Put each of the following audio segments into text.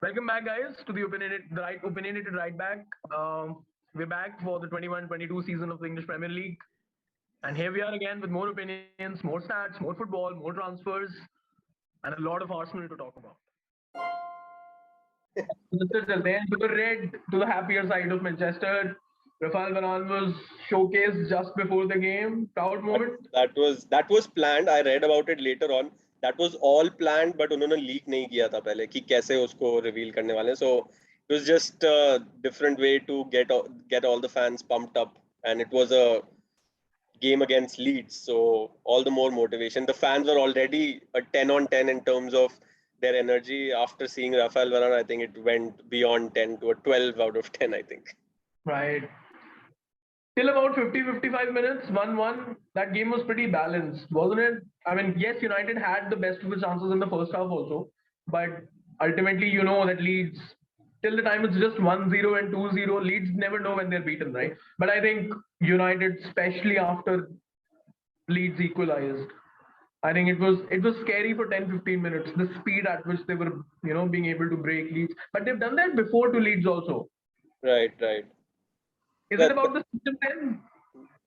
Welcome back, guys, to the opinionated right back. We're back for the 21-22 season of the English Premier League, and here we are again with more opinions, more stats, more football, more transfers, and a lot of Arsenal to talk about. Manchester चलते हैं to the red, to the happier side of Manchester. Rafael Varane was showcased just before the game. Proud That, moment. that was planned. I read about it later on. That was all planned, but उन्होंने leak नहीं किया था पहले कि कैसे उसको reveal करने वाले. So it was just a different way to get all the fans pumped up, and it was a game against Leeds, so all the more motivation. The fans were already a 10 on 10 in terms of their energy. After seeing Rafael Varane, I think it went beyond 10 to a 12 out of 10, I think. Right. Till about 50-55 minutes, 1-1, that game was pretty balanced, wasn't it? I mean, yes, United had the best of the chances in the first half also, but ultimately, you know that Leeds, till the time it's just 1-0 and 2-0, Leeds never know when they're beaten, right? But I think United, especially after Leeds equalized, I think it was scary for 10-15 minutes, the speed at which they were, being able to break Leeds. But they've done that before to Leeds also. Right, right. Is it That, about the system then?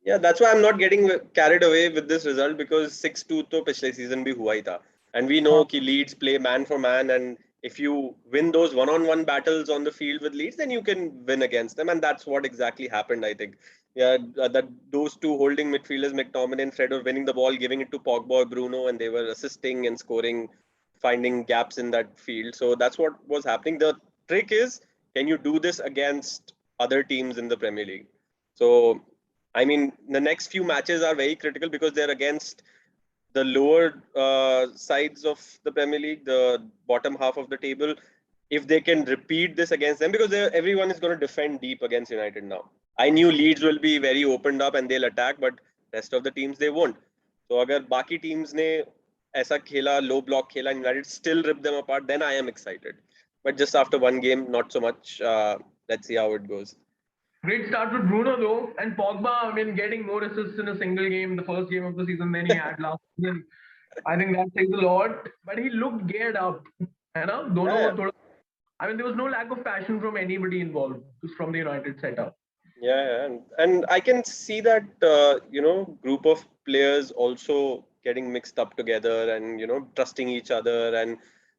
yeah, that's why I'm not getting carried away with this result because 6-2 तो पिछले season भी हुआ ही था. And we know कि Leeds play man for man, and if you win those one-on-one battles on the field with Leeds, then you can win against them, and that's what exactly happened, I think. Yeah, that those two holding midfielders, McTominay and Fred, were winning the ball, giving it to Pogba or Bruno, and they were assisting and scoring, finding gaps in that field. So that's what was happening. The trick is, can you do this against other teams in the Premier League? So I mean, the next few matches are very critical because they're against the lower sides of the Premier League, the bottom half of the table. If they can repeat this against them, because everyone is going to defend deep against United now. I knew Leeds will be very opened up and they'll attack, but rest of the teams they won't. So अगर बाकी teams ने ऐसा खेला, low block खेला, and United still rip them apart, then I am excited. But just after one game, not so much. Let's see how it goes. Great start with Bruno though, and Pogba. I mean, getting more assists in a single game, the first game of the season, than he had last season. I think that says a lot. But he looked geared up. है ना? दोनों Yeah, थोड़ा. I mean, there was no lack of passion from anybody involved from the United setup. yeah, and I can see that group of players also getting mixed up together and trusting each other, and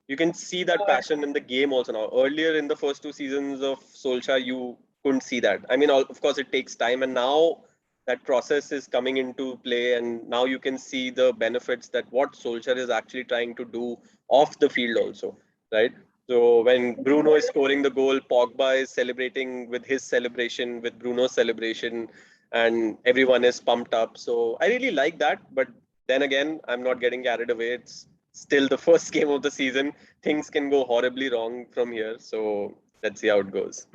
you can see that passion in the game also now. Earlier in the first two seasons of Solskjaer, you couldn't see that. I mean, of course, it takes time, and now that process is coming into play, and now you can see the benefits that what Solskjaer is actually trying to do off the field also, right? So when Bruno is scoring the goal, Pogba is celebrating with his celebration, with Bruno's celebration, and everyone is pumped up. So I really like that. But then again, I'm not getting carried away. It's still the first game of the season. Things can go horribly wrong from here. So let's see how it goes.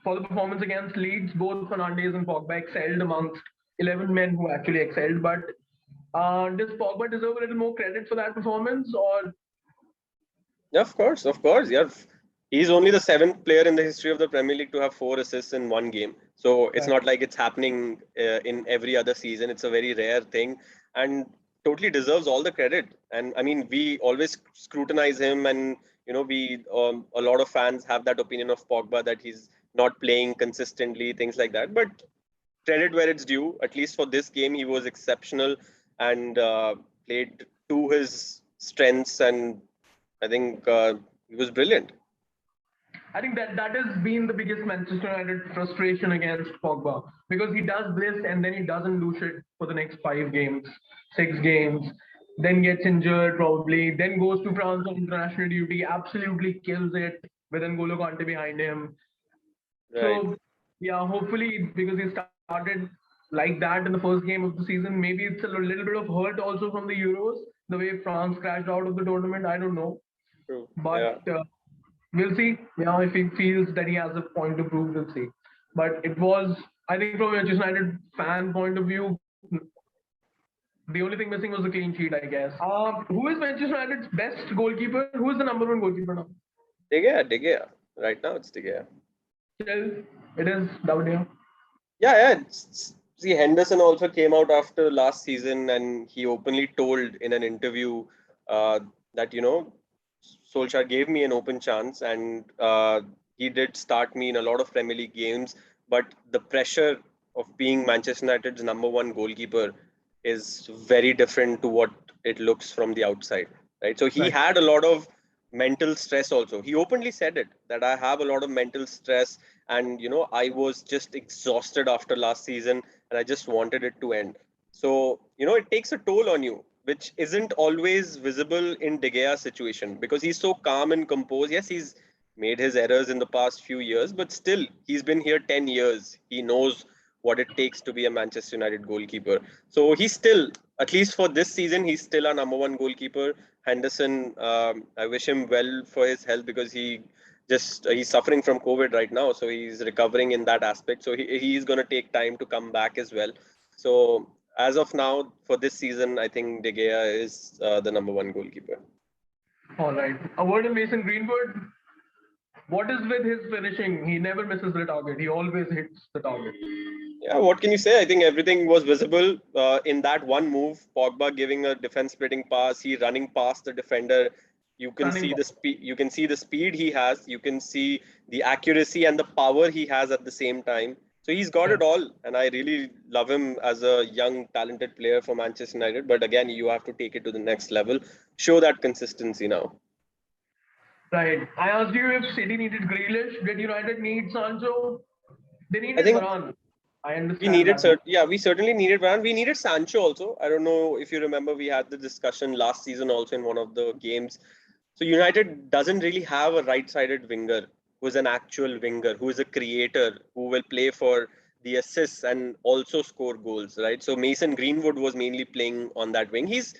For the performance against Leeds, both Fernandes and Pogba excelled amongst 11 men who actually excelled. But does Pogba deserve a little more credit for that performance, or Yeah, of course, of course. Yeah, he's only the seventh player in the history of the Premier League to have 4 assists in one game. So it's not like it's happening in every other season. It's a very rare thing, and totally deserves all the credit. And I mean, we always scrutinize him, and we a lot of fans have that opinion of Pogba that he's not playing consistently, things like that. But credit where it's due. At least for this game, he was exceptional and played to his strengths, and I think he was brilliant. I think that has been the biggest Manchester United frustration against Pogba, because he does this and then he doesn't do shit for the next 5 games, 6 games, then gets injured probably, then goes to France on international duty, absolutely kills it with N'Golo Kante behind him. Right. So yeah, hopefully because he started like that in the first game of the season, maybe it's a little bit of hurt also from the Euros, the way France crashed out of the tournament. I don't know, True. but Yeah. we'll see. If he feels that he has a point to prove, we'll see. But it was, I think, from a Manchester United fan point of view, the only thing missing was a clean sheet, I guess. Who is Manchester United's best goalkeeper? Who is the number one goalkeeper now? De Gea, De Gea. Right now, it's De Gea. Still, it is David. Yeah, yeah. See, Henderson also came out after last season, and he openly told in an interview that Solskjaer gave me an open chance, and he did start me in a lot of Premier League games. But the pressure of being Manchester United's number one goalkeeper is very different to what it looks from the outside, right? So he Right. had a lot of mental stress also. He openly said it that I have a lot of mental stress, and I was just exhausted after last season, and I just wanted it to end. So it takes a toll on you, which isn't always visible in De Gea's situation because he's so calm and composed. Yes, he's made his errors in the past few years, but still, he's been here 10 years. He knows what it takes to be a Manchester United goalkeeper. So he's still, at least for this season, he's still our number one goalkeeper. Henderson, I wish him well for his health because he's suffering from COVID right now, so he's recovering in that aspect. So he's going to take time to come back as well. So as of now, for this season, I think De Gea is the number one goalkeeper. All right. A word on Mason Greenwood. What is with his finishing? He never misses the target. He always hits the target. Yeah, what can you say? I think everything was visible in that one move. Pogba giving a defense splitting pass, he running past the defender. You can Stunning see ball. the speed. You can see the speed he has. You can see the accuracy and the power he has at the same time. So he's got Yeah. it all, and I really love him as a young, talented player for Manchester United. But again, you have to take it to the next level. Show that consistency now. Right. I asked you if City needed Grealish. Did United need Sancho? They I needed think Varane. I we understand needed, that. yeah, we certainly needed Varane. We needed Sancho also. I don't know if you remember, we had the discussion last season also in one of the games. So United doesn't really have a right-sided winger who is an actual winger, who is a creator, who will play for the assists and also score goals, right? So Mason Greenwood was mainly playing on that wing. He's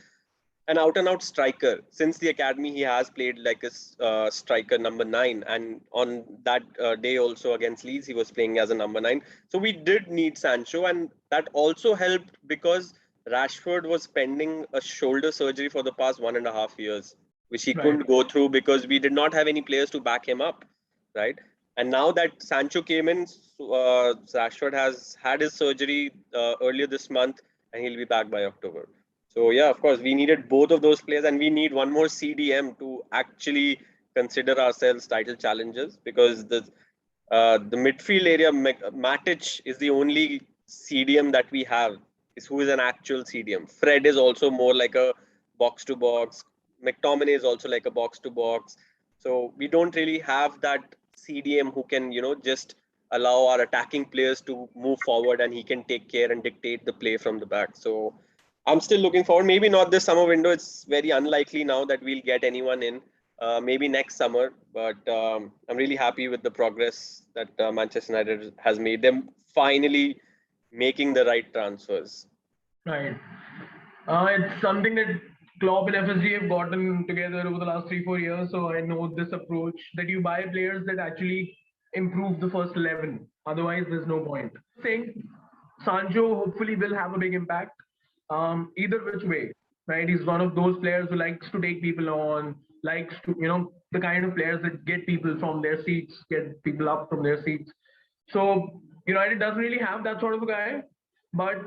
an out and out striker. Since the academy, he has played like a striker number 9. And on that day also against Leeds, he was playing as a number 9. So we did need Sancho. And that also helped because Rashford was pending a shoulder surgery for the past 1.5 years, which he Right. couldn't go through because we did not have any players to back him up, right? And now that Sancho came in, Rashford has had his surgery earlier this month and he'll be back by October. So yeah, of course, we needed both of those players, and we need one more CDM to actually consider ourselves title challengers because the midfield area, Matic is the only CDM that we have. Is who is an actual CDM. Fred is also more like a box to box. McTominay is also like a box to box. So we don't really have that CDM who can just allow our attacking players to move forward and he can take care and dictate the play from the back. So I'm still looking forward. Maybe not this summer window. It's very unlikely now that we'll get anyone in. Maybe next summer, but I'm really happy with the progress that Manchester United has made. Them finally making the right transfers. Right. It's something that Klopp and FSG have gotten together over the last 3-4 years. So I know this approach that you buy players that actually improve the first 11. Otherwise, there's no point. Saying Sancho hopefully will have a big impact. Either which way, right? He's one of those players who likes to take people on, likes to, the kind of players that get people from their seats, get people up from their seats. So United doesn't really have that sort of a guy, but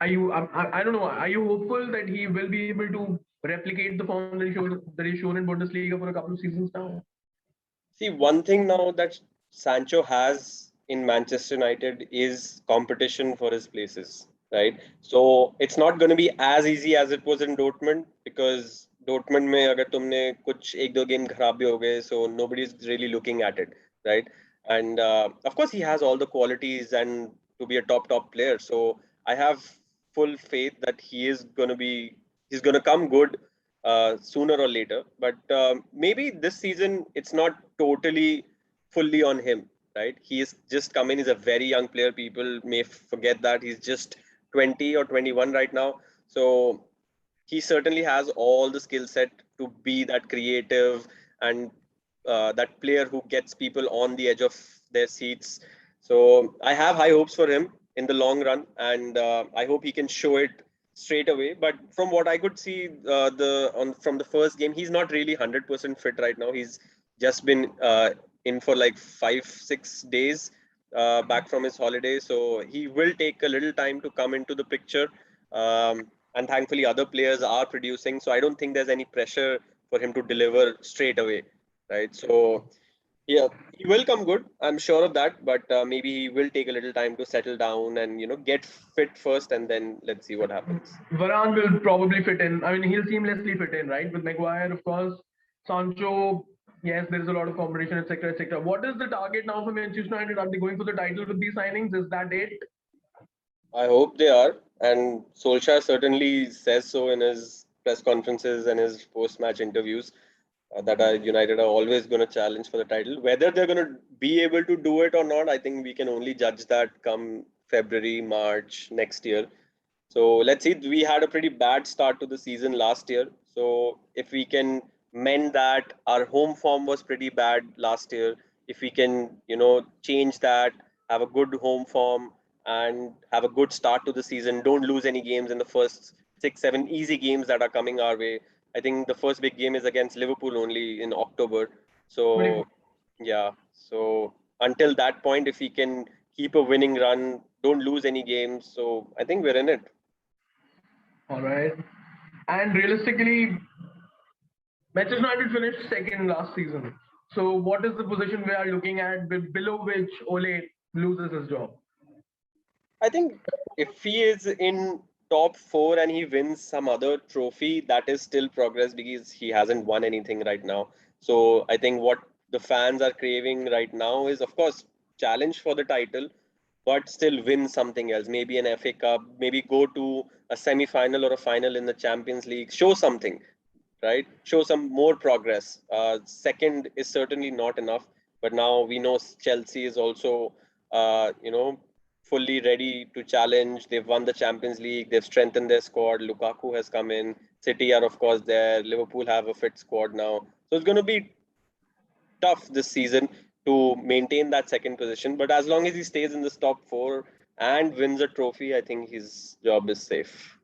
I don't know. Are you hopeful that he will be able to replicate the form that he's shown in Bundesliga for a couple of seasons now? See, one thing now that Sancho has in Manchester United is competition for his places, right? So it's not going to be as easy as it was in Dortmund because Dortmund में अगर तुमने कुछ एक दो game खराब भी हो गए, so nobody's really looking at it, right? And of course he has all the qualities and to be a top player. So I have full faith that he's going to come good sooner or later. But maybe this season it's not totally fully on him, right? He is just come in. He's a very young player. People may forget that he's just 20 or 21 right now. So he certainly has all the skill set to be that creative and that player who gets people on the edge of their seats. So I have high hopes for him in the long run, and I hope he can show it straight away. But from what I could see, from the first game, he's not really 100% fit right now. He's just been in for like 5-6 days back from his holiday, so he will take a little time to come into the picture. And thankfully, other players are producing, so I don't think there's any pressure for him to deliver straight away, right? So yeah, he will come good. I'm sure of that. But maybe he will take a little time to settle down and get fit first, and then let's see what happens. Varane will probably fit in. I mean, he'll seamlessly fit in, right? With Maguire, of course. Sancho, yes, there is a lot of competition, etc., etc. What is the target now for Manchester United? Are they going for the title with these signings? Is that it? I hope they are, and Solskjaer certainly says so in his press conferences and his post-match interviews. That United are always going to challenge for the title. Whether they're going to be able to do it or not, I think we can only judge that come February, March next year. So let's see. We had a pretty bad start to the season last year. So if we can mend that, our home form was pretty bad last year. If we can, change that, have a good home form, and have a good start to the season, don't lose any games in the first 6, 7 easy games that are coming our way. I think the first big game is against Liverpool only in October. So yeah. So until that point, if we can keep a winning run, don't lose any games. So I think we're in it. All right. And realistically, Manchester United finished second last season. So what is the position we are looking at below which Ole loses his job? I think if he is in top four and he wins some other trophy, that is still progress because he hasn't won anything right now. So I think what the fans are craving right now is, of course, challenge for the title, but still win something else. Maybe an FA Cup, maybe go to a semi-final or a final in the Champions League. Show something, right? Show some more progress. Second is certainly not enough, but now we know Chelsea is also, fully ready to challenge. They've won the Champions League. They've strengthened their squad. Lukaku has come in. City are of course there. Liverpool have a fit squad now, so it's going to be tough this season to maintain that second position. But as long as he stays in this top four and wins a trophy, I think his job is safe.